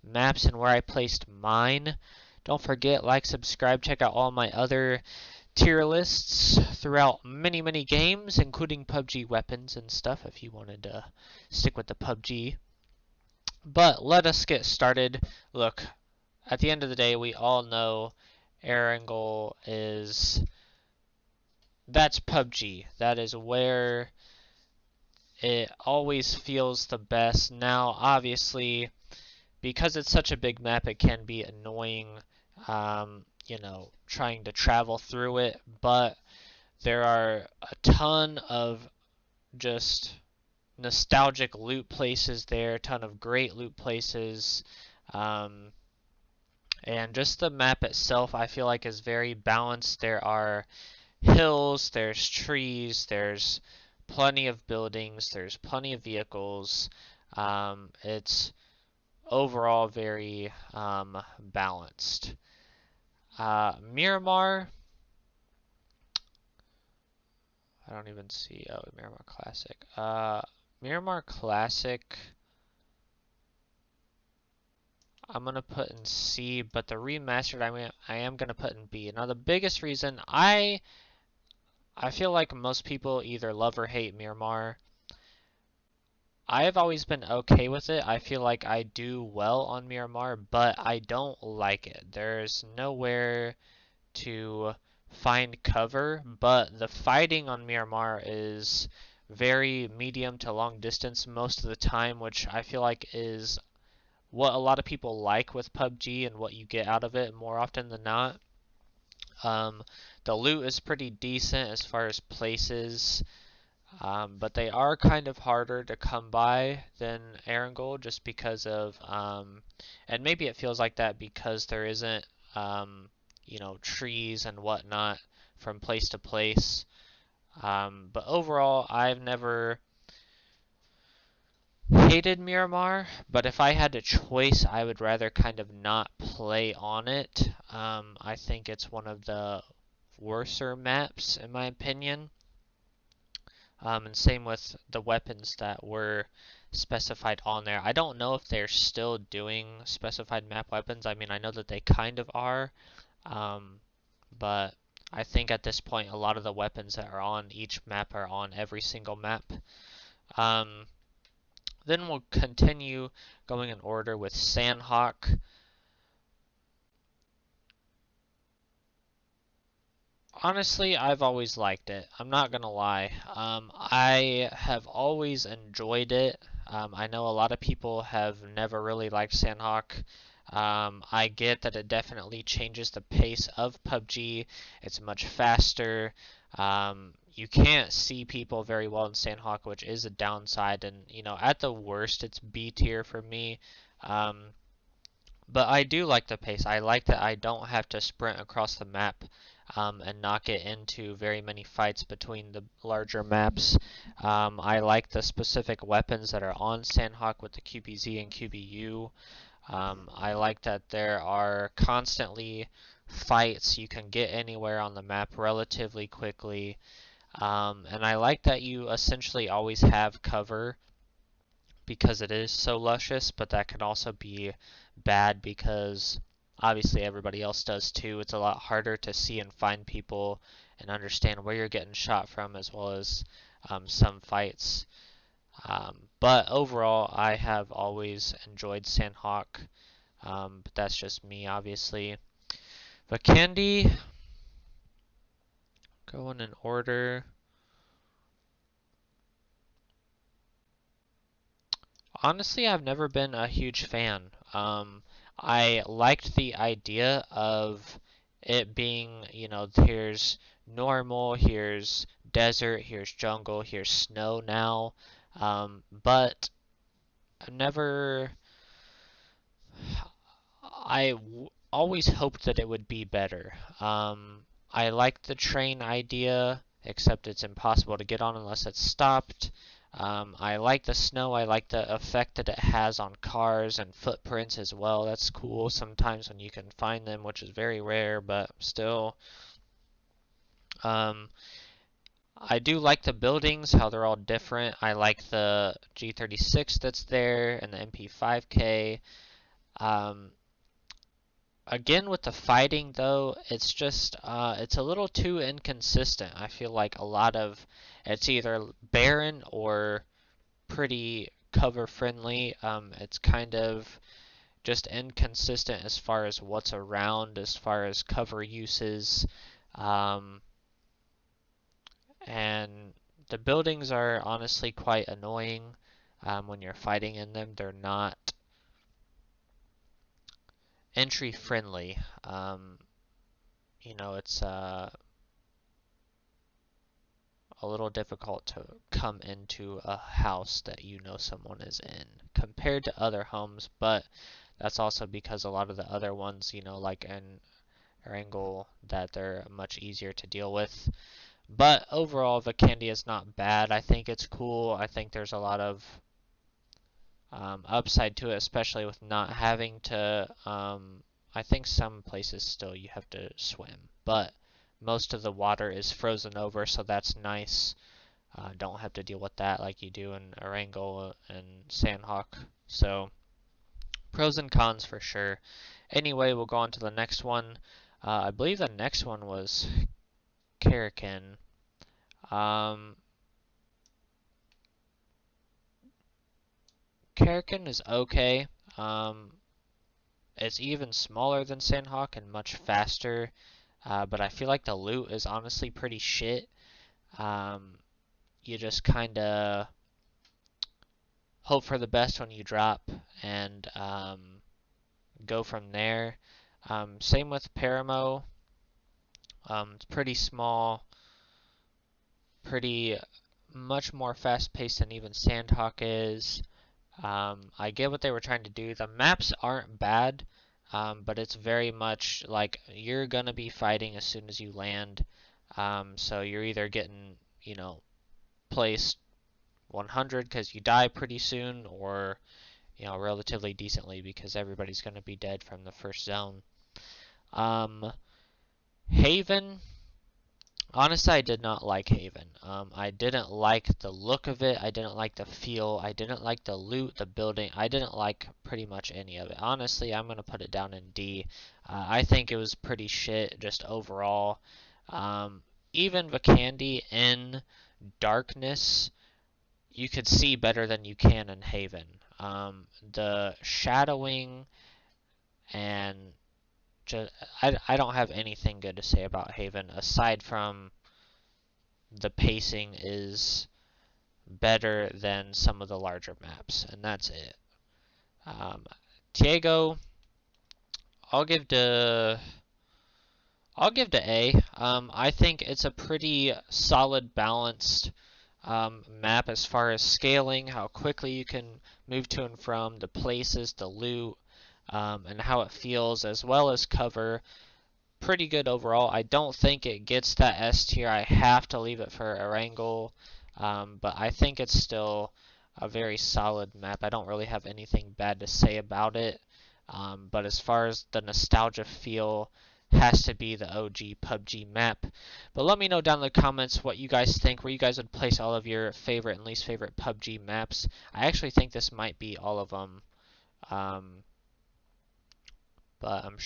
maps and where I placed mine. Don't forget, like, subscribe, check out all my other tier lists throughout many games, including PUBG weapons and stuff if you wanted to stick with the PUBG. But let us get started. Look, at the end of the day, we all know Erangel that's PUBG. That is where it always feels the best. Now, obviously, because it's such a big map, it can be annoying, trying to travel through it, but there are a ton of just nostalgic loot places there, a ton of great loot places, and just the map itself I feel like is very balanced. There are hills, there's trees, there's plenty of buildings, there's plenty of vehicles. It's overall very balanced. Miramar, I don't even see, oh, Miramar Classic. Miramar Classic, I'm going to put in C, but the remastered I am going to put in B. Now the biggest reason, I feel like most people either love or hate Miramar. I have always been okay with it. I feel like I do well on Miramar, but I don't like it. There's nowhere to find cover, but the fighting on Miramar is very medium to long distance most of the time, which I feel like is what a lot of people like with PUBG and what you get out of it more often than not. The loot is pretty decent as far as places, but they are kind of harder to come by than Erangel just because of, and maybe it feels like that because there isn't, trees and whatnot from place to place. But overall, I've never hated Miramar, but if I had a choice, I would rather kind of not play on it. I think it's one of the worser maps in my opinion. And same with the weapons that were specified on there. I don't know if they're still doing specified map weapons. I mean, I know that they kind of are, but I think at this point a lot of the weapons that are on each map are on every single map. Then we'll continue going in order with Sanhok. Honestly, I've always liked it. I'm not gonna lie. I have always enjoyed it. I know a lot of people have never really liked Sanhok. I get that it definitely changes the pace of PUBG. It's much faster. You can't see people very well in Sanhok, which is a downside. And, at the worst, it's B tier for me. But I do like the pace. I like that I don't have to sprint across the map and not get into very many fights between the larger maps. I like the specific weapons that are on Sanhok with the QBZ and QBU. I like that there are constantly fights. You can get anywhere on the map relatively quickly. And I like that you essentially always have cover because it is so luscious, but that can also be bad because obviously everybody else does too. It's a lot harder to see and find people and understand where you're getting shot from, as well as some fights. But overall, I have always enjoyed Sanhok, but that's just me, obviously. Vikendi, going in order. Honestly, I've never been a huge fan. I liked the idea of it being, here's normal, here's desert, here's jungle, here's snow now. But always hoped that it would be better. I like the train idea, except it's impossible to get on unless it's stopped. I like the snow. I like the effect that it has on cars and footprints as well. That's cool sometimes when you can find them, which is very rare, but still. I do like the buildings, how they're all different. I like the G36 that's there and the MP5K. Um, Again, with the fighting though, it's just it's a little too inconsistent. I feel like a lot of it's either barren or pretty cover friendly. It's kind of just inconsistent as far as what's around, as far as cover uses, um, and the buildings are honestly quite annoying when you're fighting in them. They're not entry friendly. It's a little difficult to come into a house that you know someone is in compared to other homes, but that's also because a lot of the other ones, like in Erangel, that they're much easier to deal with. But overall, Vikendi is not bad. I think it's cool. I think there's a lot of upside to it, especially with not having to. I think some places still you have to swim, but most of the water is frozen over, so that's nice. Don't have to deal with that like you do in Erangel and Sanhok. So pros and cons for sure. Anyway, we'll go on to the next one. I believe the next one was Karakin. Um, Karakin is okay. It's even smaller than Sanhok and much faster, but I feel like the loot is honestly pretty shit. Um, you just kind of hope for the best when you drop and go from there. Same with Paramo. It's pretty small, pretty much more fast-paced than even Sandhawk is. I get what they were trying to do. The maps aren't bad, but it's very much like you're gonna be fighting as soon as you land. So you're either getting, placed 100 because you die pretty soon, or relatively decently because everybody's gonna be dead from the first zone. Um, Haven. Honestly, I did not like Haven. I didn't like the look of it. I didn't like the feel. I didn't like the loot, the building. I didn't like pretty much any of it. Honestly, I'm going to put it down in D. I think it was pretty shit just overall. Even Vikendi in darkness, you could see better than you can in Haven. The shadowing and just, I don't have anything good to say about Haven aside from the pacing is better than some of the larger maps, and that's it. Um, Taego, I'll give to I'll give to A. I think it's a pretty solid, balanced map as far as scaling, how quickly you can move to and from, the places, the loot, and how it feels, as well as cover. Pretty good overall. I don't think it gets that S tier. I have to leave it for Erangel, but I think it's still a very solid map. I don't really have anything bad to say about it, but as far as the nostalgia feel, has to be the OG PUBG map. But let me know down in the comments what you guys think, where you guys would place all of your favorite and least favorite PUBG maps. I actually think this might be all of them, but I'm sure.